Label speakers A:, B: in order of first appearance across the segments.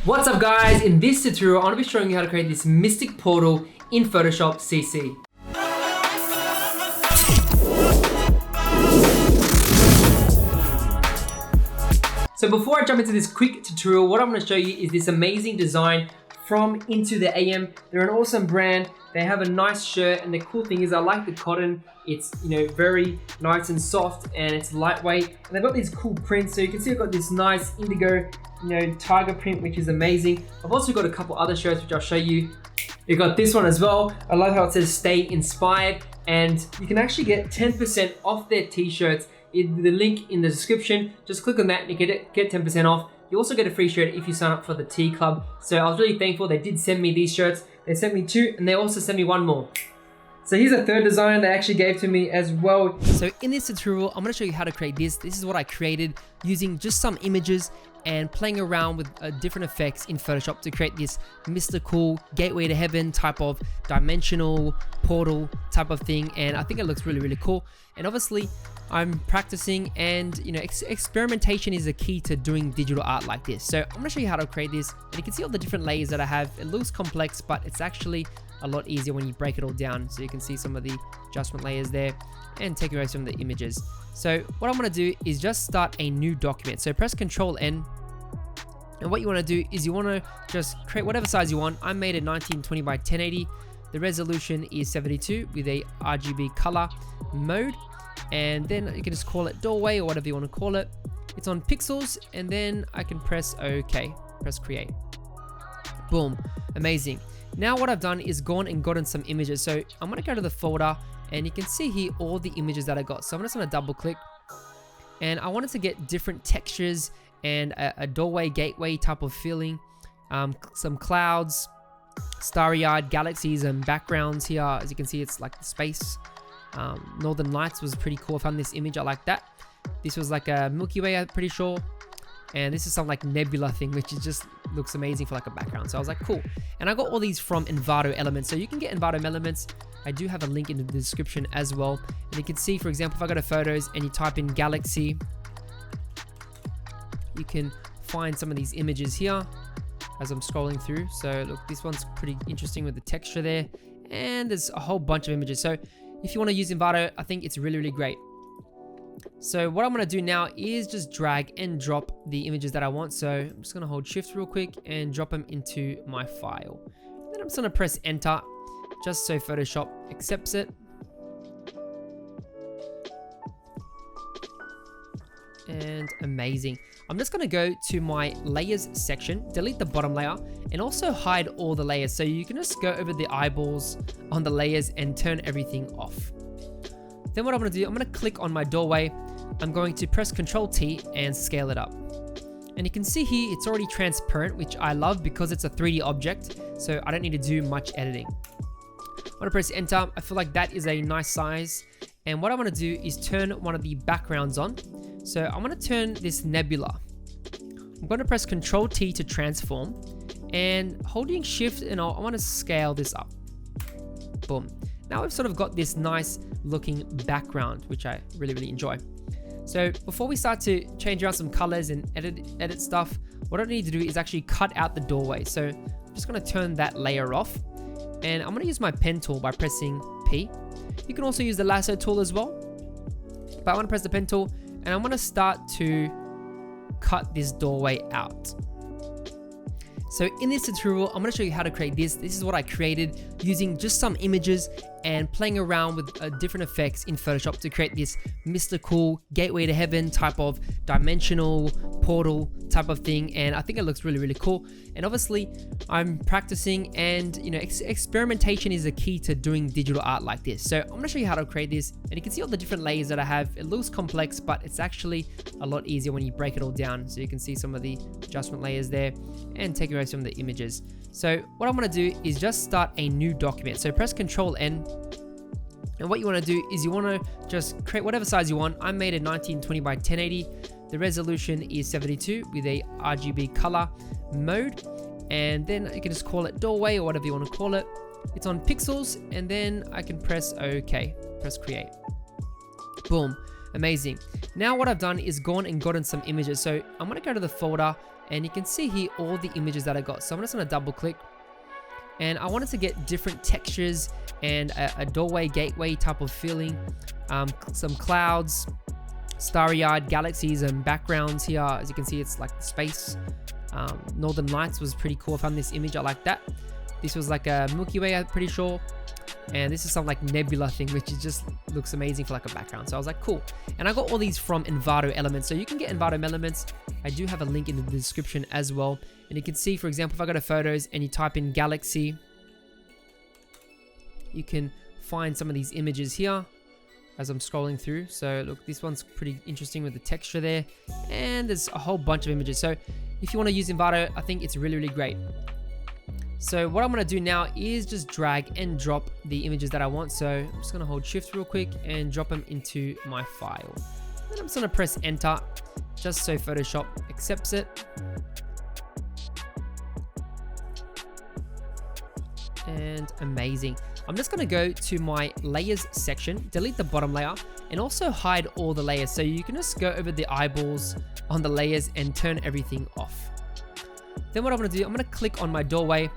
A: What's up guys, in this tutorial I'm going to be showing you how to create this mystic portal in Photoshop CC. So before I jump into this quick tutorial, what I'm going to show you is this amazing design from Into the AM. They're an awesome brand. They have a nice shirt, and the cool thing is I like the cotton. It's, very nice and soft, and it's lightweight. And they've got these cool prints. So you can see I've got this nice indigo, tiger print, which is amazing. I've also got a couple other shirts which I'll show you. You got this one as well. I love how it says stay inspired, and you can actually get 10% off their t-shirts. The link in the description, just click on that and you get 10% off. You also get a free shirt if you sign up for the T Club. So I was really thankful. They did send me these shirts. They sent me 2, and they also sent me 1 more. So here's a third design they actually gave to me as well. So in this tutorial, I'm going to show you how to create this. This is what I created using just some images and playing around with different effects in Photoshop to create this mystical gateway to heaven type of dimensional portal type of thing. And I think it looks really, really cool. And obviously I'm practicing, and experimentation is a key to doing digital art like this. So I'm going to show you how to create this, and you can see all the different layers that I have. It looks complex, but it's actually a lot easier when you break it all down. So you can see some of the adjustment layers there and take away some of the images. So what I'm going to do is just start a new document. So press Ctrl N, and what you want to do is you want to just create whatever size you want. I made it 1920 by 1080. The resolution is 72 with a RGB color mode. And then you can just call it doorway or whatever you want to call it. It's on pixels, and then I can press OK, press create. Boom, amazing. Now what I've done is gone and gotten some images. So I'm going to go to the folder, and you can see here all the images that I got. So I'm just going to double click, and I wanted to get different textures and a doorway gateway type of feeling. Some clouds, starry-eyed galaxies, and backgrounds here. As you can see, it's like the space. Northern Lights was pretty cool. I found this image, I like that. This was like a Milky Way, I'm pretty sure. And this is some like nebula thing, which is just looks amazing for like a background. So I was like, cool. And I got all these from Envato Elements. So you can get Envato Elements. I do have a link in the description as well. And you can see, for example, if I go to photos and you type in galaxy, you can find some of these images here as I'm scrolling through. So look, this one's pretty interesting with the texture there. And there's a whole bunch of images. So if you want to use Envato, I think it's really, really great. So what I'm going to do now is just drag and drop the images that I want. So I'm just going to hold shift real quick and drop them into my file. Then I'm just going to press enter just so Photoshop accepts it. And amazing. I'm just going to go to my layers section, delete the bottom layer, and also hide all the layers. So you can just go over the eyeballs on the layers and turn everything off. Then what I'm going to do, I'm going to click on my doorway. I'm going to press Ctrl T and scale it up. And you can see here, it's already transparent, which I love because it's a 3D object. So I don't need to do much editing. I'm going to press enter. I feel like that is a nice size. And what I want to do is turn one of the backgrounds on. So I'm going to turn this nebula. I'm going to press Ctrl T to transform, and holding shift and I want to scale this up. Boom. Now we've sort of got this nice looking background, which I really, really enjoy. So before we start to change around some colors and edit stuff, what I need to do is actually cut out the doorway. So I'm just going to turn that layer off, and I'm going to use my pen tool by pressing P. You can also use the lasso tool as well, but I want to press the pen tool, and I'm going to start to cut this doorway out. So in this tutorial, I'm going to show you how to create this. This is what I created using just some images and playing around with different effects in Photoshop to create this mystical gateway to heaven type of dimensional portal type of thing. And I think it looks really, really cool. And obviously I'm practicing, and experimentation is a key to doing digital art like this. So I'm going to show you how to create this, and you can see all the different layers that I have. It looks complex, but it's actually a lot easier when you break it all down. So you can see some of the adjustment layers there and take away some of the images. So what I'm going to do is just start a new document. So press Ctrl N, and what you want to do is you want to just create whatever size you want. I made it 1920 by 1080. The resolution is 72 with a RGB color mode. And then you can just call it doorway or whatever you want to call it. It's on pixels, and then I can press OK, press create. Boom, amazing. Now what I've done is gone and gotten some images. So I'm going to go to the folder, And you can see here all the images that I got. So I'm just gonna double click. And I wanted to get different textures and a doorway, gateway type of feeling. Some clouds, starry-eyed galaxies and backgrounds here. As you can see, it's like space. Northern Lights was pretty cool. I found this image, I like that. This was like a Milky Way, I'm pretty sure. And this is some like nebula thing, which is just looks amazing for like a background. So I was like, cool. And I got all these from Envato Elements. So you can get Envato Elements. I do have a link in the description as well. And you can see, for example, if I go to photos and you type in galaxy, you can find some of these images here as I'm scrolling through. So look, this one's pretty interesting with the texture there. And there's a whole bunch of images. So if you want to use Envato, I think it's really, really great. So what I'm going to do now is just drag and drop the images that I want. So I'm just going to hold shift real quick and drop them into my file. Then I'm just going to press enter just so Photoshop accepts it. And amazing. I'm just going to go to my layers section, delete the bottom layer, and also hide all the layers. So you can just go over the eyeballs on the layers and turn everything off. Then what I'm going to do, I'm going to click on my doorway.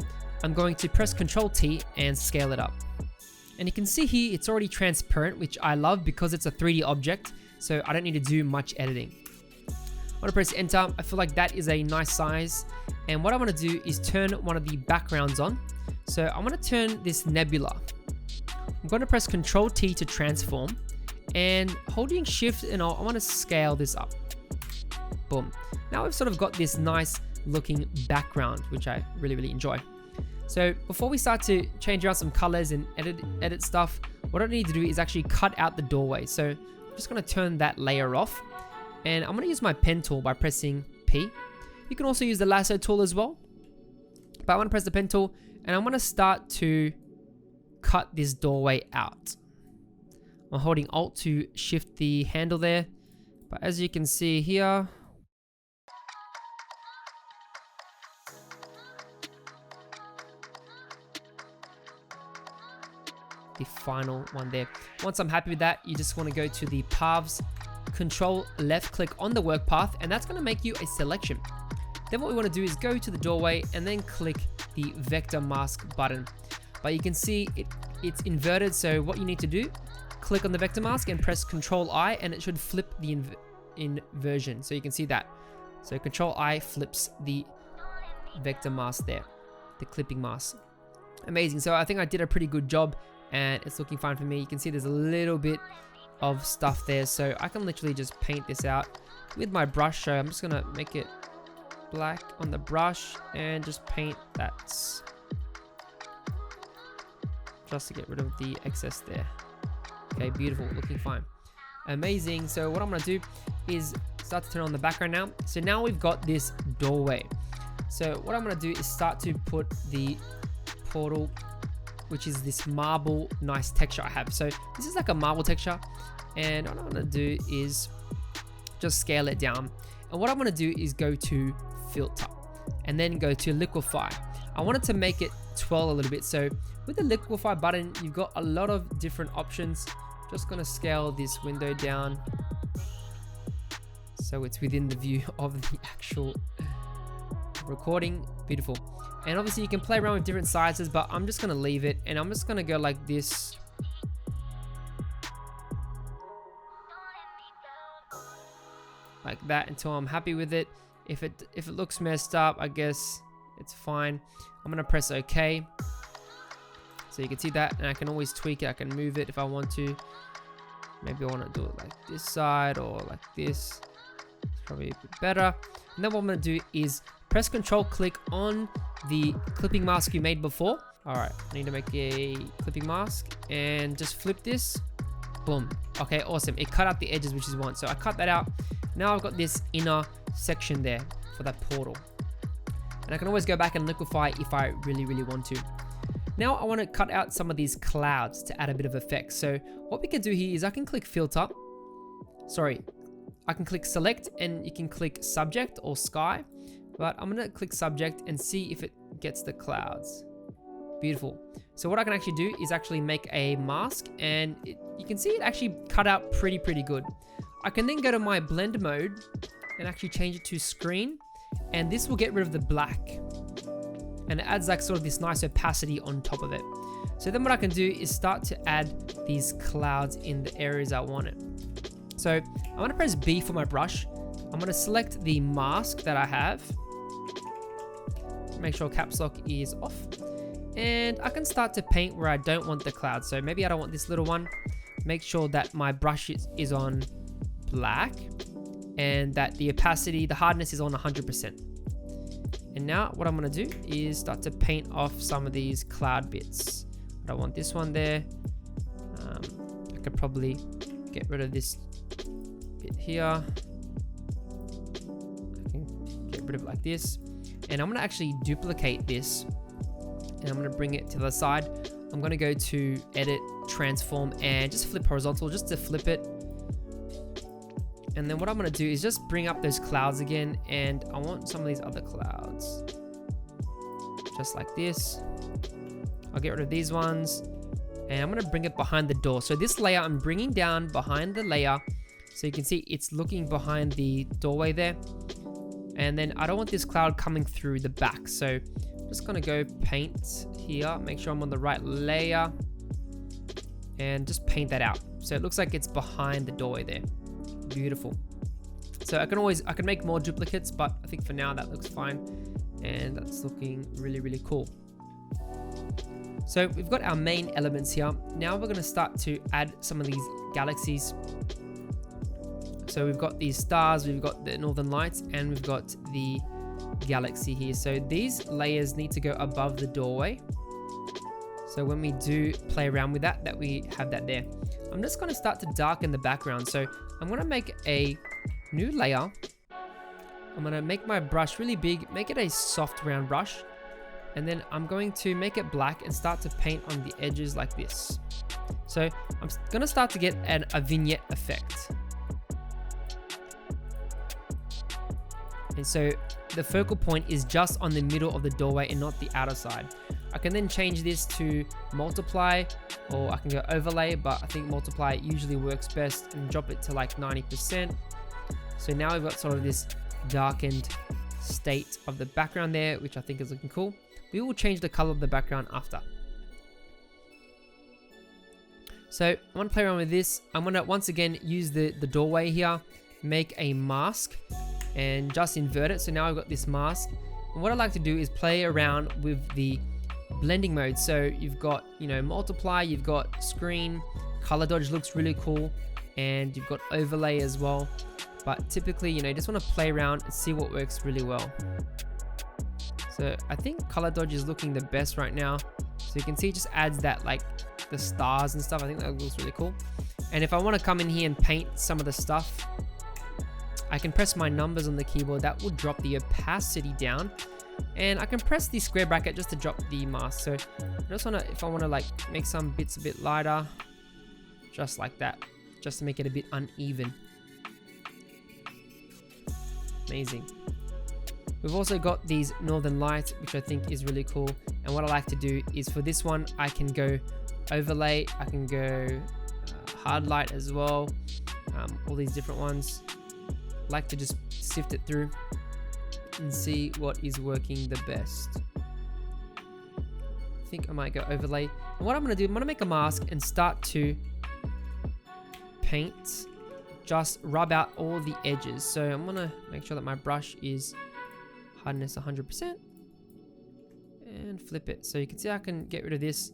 A: I'm going to press Ctrl T and scale it up. And you can see here, it's already transparent, which I love because it's a 3D object. So I don't need to do much editing. I'm going to press enter. I feel like that is a nice size. And what I'm going to do is turn one of the backgrounds on. So I'm going to turn this nebula. I'm going to press Ctrl T to transform. And holding shift and I want to scale this up. Boom. Now we've sort of got this nice looking background, which I really, really enjoy. So before we start to change around some colors and edit stuff, what I need to do is actually cut out the doorway. So I'm just going to turn that layer off. And I'm going to use my pen tool by pressing P. You can also use the lasso tool as well. But I want to press the pen tool and I'm going to start to cut this doorway out. I'm holding Alt to shift the handle there. But as you can see here, the final one there. Once I'm happy with that, you just want to go to the paths, control left click on the work path, and that's going to make you a selection. Then what we want to do is go to the doorway and then click the vector mask button. But you can see it's inverted, so what you need to do, click on the vector mask and press Control I and it should flip the inversion. So you can see that. So Control I flips the vector mask there, the clipping mask. Amazing. So I think I did a pretty good job and it's looking fine for me. You can see there's a little bit of stuff there, so I can literally just paint this out with my brush. So I'm just gonna make it black on the brush and just paint that just to get rid of the excess there. Okay, beautiful, looking fine. Amazing. So what I'm gonna do is start to turn on the background now. So now we've got this doorway. So what I'm gonna do is start to put the portal, which is this marble nice texture I have. So this is like a marble texture, and what I'm gonna do is just scale it down. And what I'm gonna do is go to filter and then go to liquify. I wanted to make it twirl a little bit. So with the liquify button, you've got a lot of different options. Just gonna scale this window down so it's within the view of the actual recording. Beautiful. And obviously you can play around with different sizes, but I'm just gonna leave it and I'm just gonna go like this. Like that until I'm happy with it. If it looks messed up, I guess it's fine. I'm gonna press OK. So you can see that, and I can always tweak it. I can move it if I want to. Maybe I want to do it like this side or like this. It's probably a bit better. And then what I'm gonna do is press Control click on the clipping mask you made before. All right, I need to make a clipping mask and just flip this. Boom. Okay, awesome. It cut out the edges, which is one. So I cut that out. Now I've got this inner section there for that portal. And I can always go back and liquify if I really, really want to. Now I want to cut out some of these clouds to add a bit of effect. So what we can do here is I can click filter. Sorry, I can click select and you can click subject or sky. But I'm going to click subject and see if it gets the clouds. Beautiful. So what I can actually do is actually make a mask, and you can see it actually cut out pretty good. I can then go to my blend mode and actually change it to screen, and this will get rid of the black, and it adds like sort of this nice opacity on top of it. So then what I can do is start to add these clouds in the areas I want it. So I'm gonna press B for my brush. I'm gonna select the mask that I have. Make sure caps lock is off. And I can start to paint where I don't want the cloud. So maybe I don't want this little one. Make sure that my brush is on black and that the opacity, the hardness is on 100%. And now what I'm gonna do is start to paint off some of these cloud bits. I don't want this one there. I could probably get rid of this bit here. I can get rid of it like this. And I'm gonna actually duplicate this and I'm gonna bring it to the side. I'm gonna go to edit, transform, and just flip horizontal just to flip it. And then what I'm gonna do is just bring up those clouds again, and I want some of these other clouds. Just like this. I'll get rid of these ones, and I'm gonna bring it behind the door. So this layer, I'm bringing down behind the layer, so you can see it's looking behind the doorway there. And then I don't want this cloud coming through the back, so I'm just gonna go paint here, make sure I'm on the right layer, and just paint that out. So it looks like it's behind the doorway there. Beautiful. So I can make more duplicates, but I think for now that looks fine, and that's looking really, really cool. So we've got our main elements here. Now we're gonna start to add some of these galaxies. So we've got these stars, we've got the northern lights, and we've got the galaxy here. So these layers need to go above the doorway. So when we do play around with that we have that there. I'm just gonna start to darken the background. So I'm gonna make a new layer. I'm gonna make my brush really big, make it a soft round brush. And then I'm going to make it black and start to paint on the edges like this. So I'm gonna start to get a vignette effect. And so the focal point is just on the middle of the doorway and not the outer side. I can then change this to multiply, or I can go overlay, but I think multiply usually works best, and drop it to like 90%. So now we've got sort of this darkened state of the background there, which I think is looking cool. We will change the color of the background after. So I want to play around with this. I'm gonna once again use the doorway here, make a mask, and just invert it. So now I've got this mask. And what I like to do is play around with the blending mode. So you've got, multiply, you've got screen, color dodge looks really cool, and you've got overlay as well. But typically, you just want to play around and see what works really well. So I think color dodge is looking the best right now. So you can see it just adds that, like the stars and stuff. I think that looks really cool. And if I want to come in here and paint some of the stuff, I can press my numbers on the keyboard. That will drop the opacity down. And I can press the square bracket just to drop the mask. So I just want to, if I want to like make some bits a bit lighter, just like that, just to make it a bit uneven. Amazing. We've also got these northern lights, which I think is really cool. And what I like to do is for this one, I can go overlay, I can go hard light as well. All these different ones. I like to just sift it through and see what is working the best. I think I might go overlay. And what I'm gonna do, I'm gonna make a mask and start to paint, just rub out all the edges. So I'm gonna make sure that my brush is hardness 100% and flip it. So you can see I can get rid of this.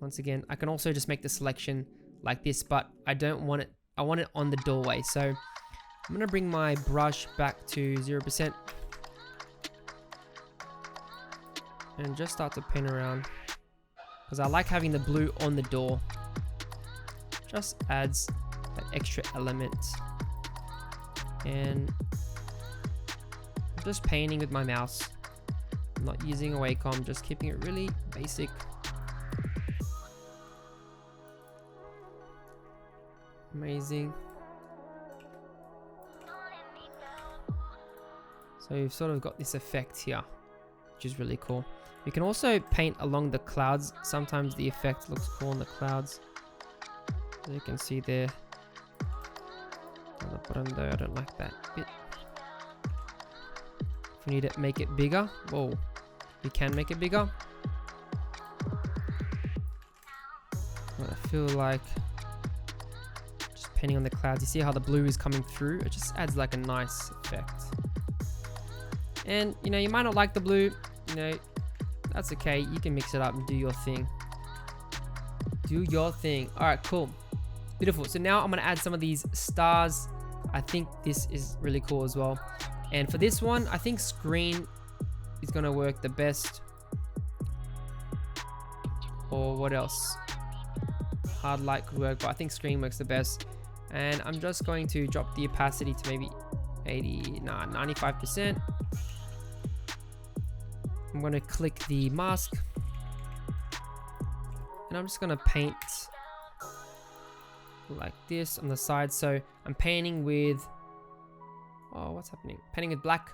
A: Once again, I can also just make the selection like this, but I don't want it. I want it on the doorway. So I'm gonna bring my brush back to 0% and just start to paint around, because I like having the blue on the door. Just adds that extra element. And I'm just painting with my mouse. I'm not using a Wacom, just keeping it really basic. Amazing. So you've sort of got this effect here, which is really cool. You can also paint along the clouds. Sometimes the effect looks cool on the clouds. As you can see there, bottom though, I don't like that bit. If we need to make it bigger, whoa, we can make it bigger. But I feel like just painting on the clouds, you see how the blue is coming through? It just adds like a nice effect. And you know, you might not like the blue, you know, that's okay. You can mix it up and do your thing. Do your thing. All right, cool. Beautiful. So now I'm going to add some of these stars. I think this is really cool as well. And for this one, I think screen is going to work the best. Or what else? Hard light could work, but I think screen works the best. And I'm just going to drop the opacity to maybe 95%. I'm going to click the mask. And I'm just going to paint like this on the side. So I'm painting with, oh, what's happening? Painting with black.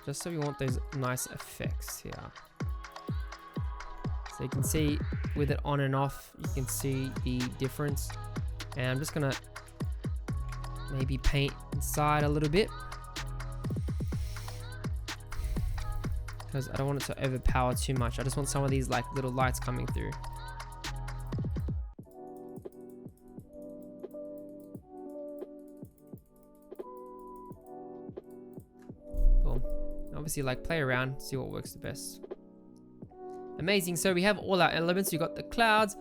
A: Just so we want those nice effects here. So you can see with it on and off, you can see the difference. And I'm just gonna maybe paint inside a little bit, because I don't want it to overpower too much. I just want some of these like little lights coming through. Boom. Obviously, like, play around, see what works the best. Amazing. So we have all our elements. We've got the clouds,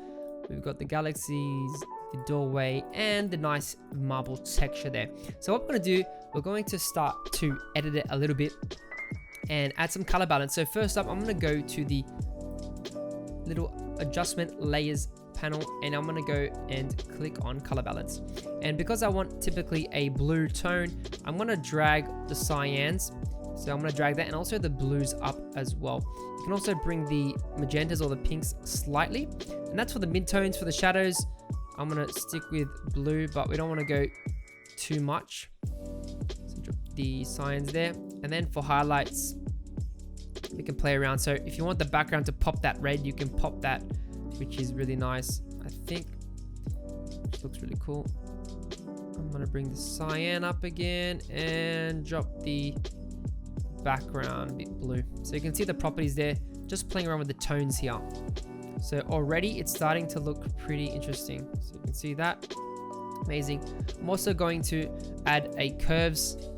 A: we've got the galaxies, the doorway, and the nice marble texture there. So what we're going to do, we're going to start to edit it a little bit and add some color balance. So first up, I'm going to go to the little adjustment layers panel, and I'm going to go and click on color balance. And because I want typically a blue tone, I'm going to drag the cyans. So I'm going to drag that, and also the blues up as well. You can also bring the magentas or the pinks slightly, and that's for the midtones. For the shadows, I'm going to stick with blue, but we don't want to go too much. So drop the cyans there. And then for highlights, we can play around. So if you want the background to pop that red, you can pop that, which is really nice, I think. Which looks really cool. I'm going to bring the cyan up again and drop the background a bit blue. So you can see the properties there, just playing around with the tones here. So already it's starting to look pretty interesting. So you can see that. Amazing. I'm also going to add a curves. So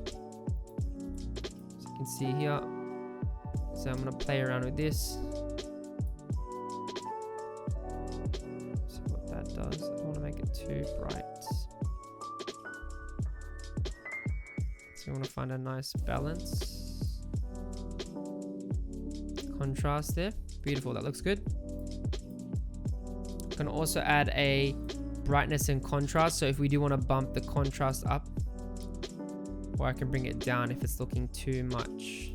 A: you can see here. So I'm going to play around with this. See what that does. I don't want to make it too bright. So you want to find a nice balance. Contrast there. Beautiful. That looks good. I can also add a brightness and contrast. So if we do want to bump the contrast up, or I can bring it down if it's looking too much.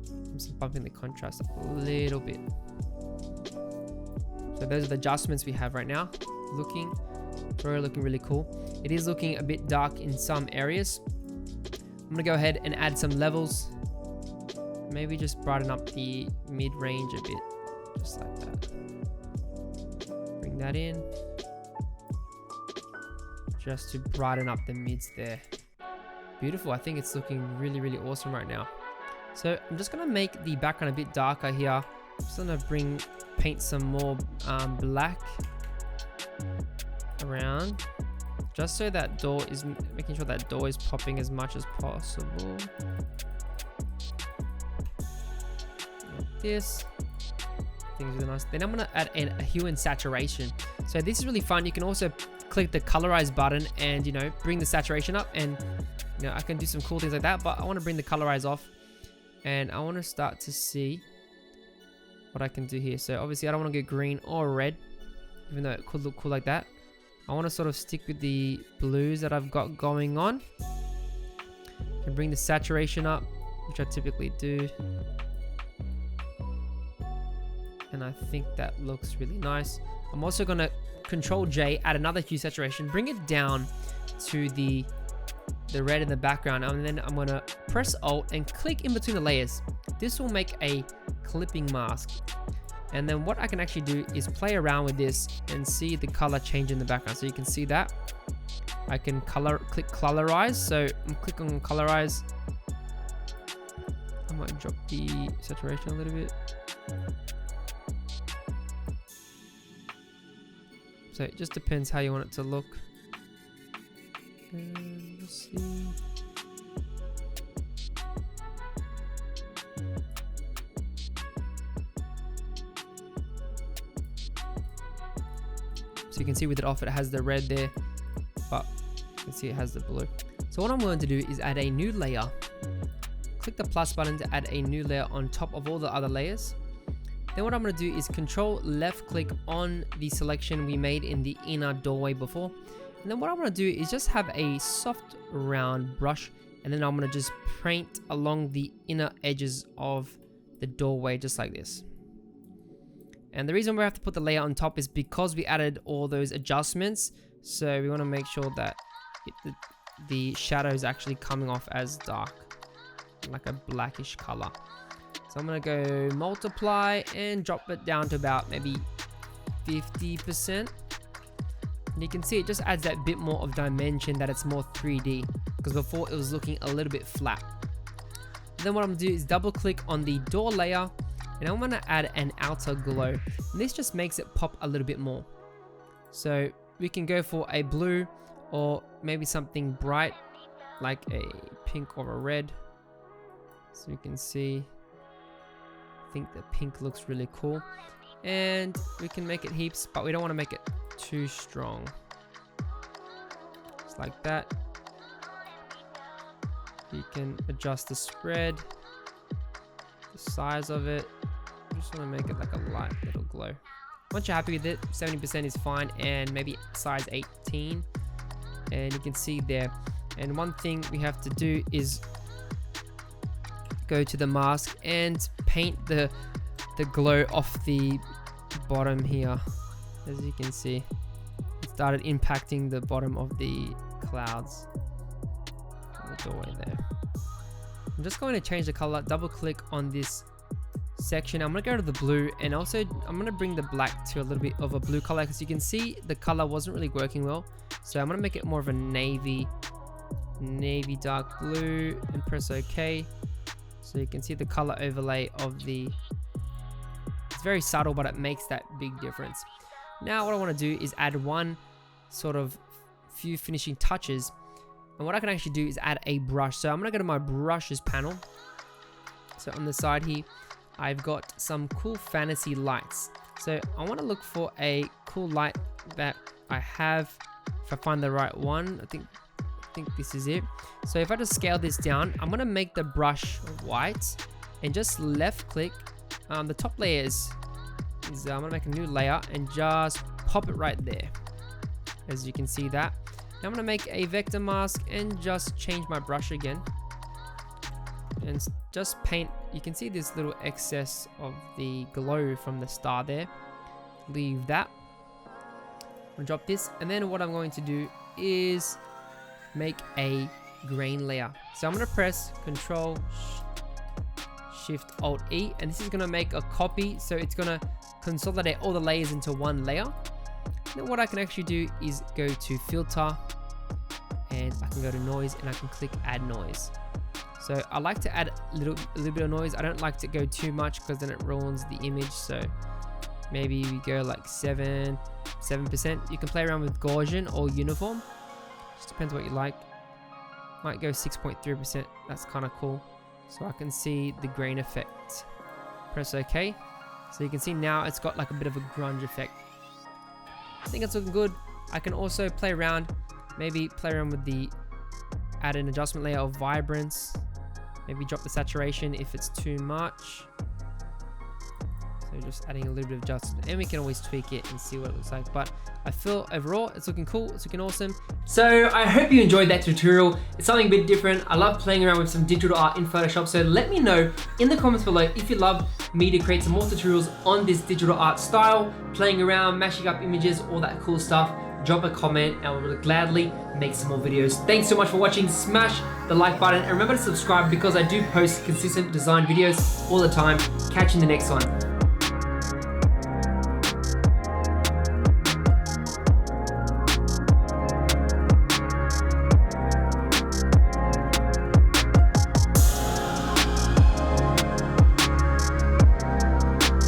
A: I'm just bumping the contrast up a little bit. So those are the adjustments we have right now. Looking really cool. It is looking a bit dark in some areas. I'm gonna go ahead and add some levels. Maybe just brighten up the mid-range a bit, just like that. Bring that in, just to brighten up the mids there. Beautiful. I think it's looking really awesome right now. So I'm just gonna make the background a bit darker here. I'm just gonna paint some more black around, just so that door is, making sure that door is popping as much as possible. Like this. I think it's really nice. Then I'm gonna add a hue and saturation. So this is really fun. You can also click the colorize button and, you know, bring the saturation up, and, you know, I can do some cool things like that, but I want to bring the colorize off, and I want to start to see what I can do here. So obviously I don't want to go green or red, even though it could look cool like that. I want to sort of stick with the blues that I've got going on. I can bring the saturation up, which I typically do. And I think that looks really nice. I'm also going to Control J, add another hue saturation, bring it down to the the red in the background, and then I'm gonna press Alt and click in between the layers. This will make a clipping mask. And then what I can actually do is play around with this and see the color change in the background. So you can see that. I can click colorize. So I'm clicking on colorize. I might drop the saturation a little bit. So it just depends how you want it to look. Let's see. So you can see with it off, it has the red there, but you can see it has the blue. So what I'm going to do is add a new layer. Click the plus button to add a new layer on top of all the other layers. Then what I'm going to do is control left click on the selection we made in the inner doorway before. And then what I'm going to do is just have a soft round brush, and then I'm going to just paint along the inner edges of the doorway just like this. And the reason we have to put the layer on top is because we added all those adjustments. So we want to make sure that the shadow is actually coming off as dark, like a blackish color. So I'm going to go multiply and drop it down to about maybe 50%. And you can see it just adds that bit more of dimension, that it's more 3D, because before it was looking a little bit flat. And then what I'm going to do is double click on the door layer, and I'm going to add an outer glow. And this just makes it pop a little bit more. So we can go for a blue, or maybe something bright like a pink or a red. So you can see, I think the pink looks really cool. And we can make it heaps, but we don't want to make it too strong. Just like that. You can adjust the spread, the size of it. I just want to make it like a light little glow. Once you're happy with it, 70% is fine, and maybe size 18. And you can see there. And one thing we have to do is go to the mask and paint the glow off the bottom here. As you can see, it started impacting the bottom of the clouds on the doorway there. I'm just going to change the color, double click on this section. I'm going to go to the blue, and also I'm going to bring the black to a little bit of a blue color, because you can see the color wasn't really working well. So I'm going to make it more of a navy dark blue, and press OK. So you can see the color overlay of the, it's very subtle, but it makes that big difference. Now what I want to do is add one sort of few finishing touches. And what I can actually do is add a brush. So I'm going to go to my brushes panel. So on the side here, I've got some cool fantasy lights. So I want to look for a cool light that I have. If I find the right one, I think this is it. So if I just scale this down, I'm going to make the brush white and just left click. The top layer is I'm going to make a new layer and just pop it right there. As you can see that. Now I'm going to make a vector mask and just change my brush again. And just paint. You can see this little excess of the glow from the star there. Leave that. I'm going to drop this. And then what I'm going to do is make a grain layer. So I'm going to press Control Shift Alt E, and this is going to make a copy. So it's going to consolidate all the layers into one layer. And then what I can actually do is go to Filter, and I can go to Noise, and I can click Add Noise. So I like to add a little bit of noise. I don't like to go too much, because then it ruins the image. So maybe we go like 7%. You can play around with Gaussian or uniform. Just depends what you like. Might go 6.3%. That's kind of cool. So I can see the grain effect. Press OK. So you can see now it's got like a bit of a grunge effect. I think it's looking good. I can also play around. Maybe play around with the add an adjustment layer of vibrance. Maybe drop the saturation if it's too much. So just adding a little bit of adjustment, and we can always tweak it and see what it looks like. But I feel overall it's looking cool, it's looking awesome. So I hope you enjoyed that tutorial. It's something a bit different. I love playing around with some digital art in Photoshop. So let me know in the comments below if you'd love me to create some more tutorials on this digital art style, playing around, mashing up images, all that cool stuff. drop a comment, and we will gladly make some more videos. Thanks so much for watching. Smash the like button and remember to subscribe because I do post consistent design videos all the time. Catch you in the next one.